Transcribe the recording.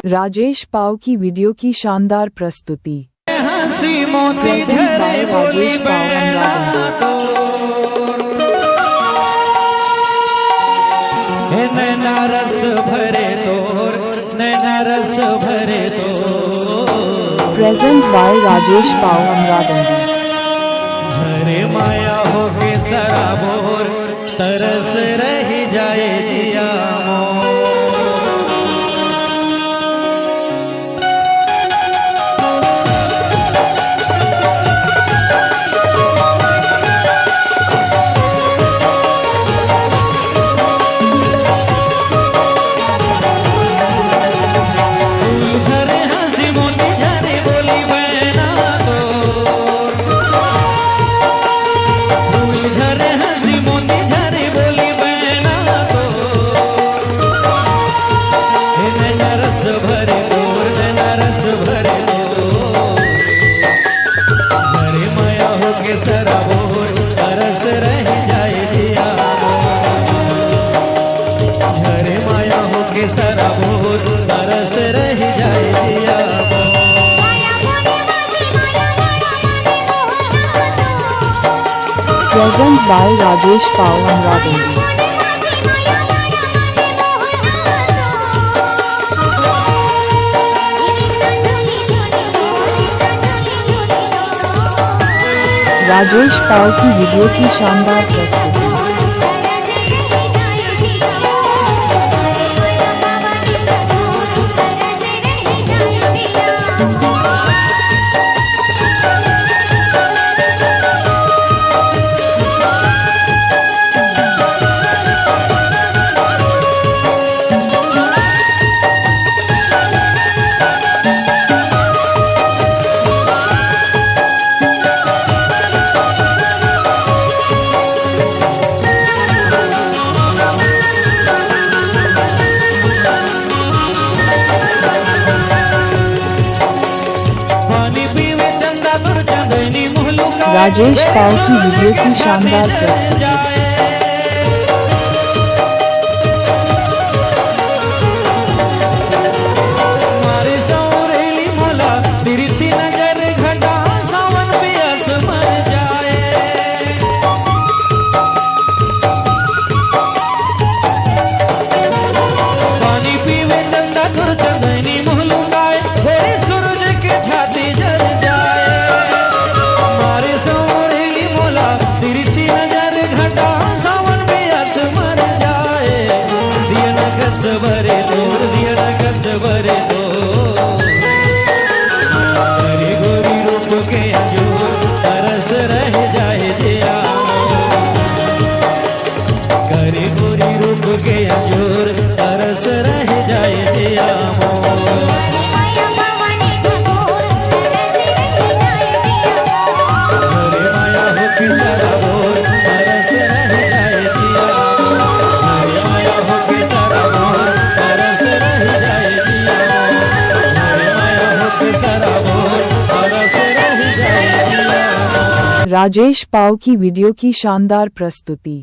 राजेश पाव की वीडियो की शानदार प्रस्तुति। प्रेजेंट बाय राजेश पाव नैना रस भरे तोर, नैना रस भरे तोर। प्रेजेंट बाय राजेश पाव अमरावती। झरे माया होके सराबोर, तरस रही जाए जिया मोर। Present by Rajesh Pav Amravandi. Rajesh पाव की वीडियो की शानदार प्रस्तुति। राजेश पाव की वीडियो की शानदार प्रस्तुति। राजेश पाव की वीडियो की शानदार प्रस्तुति।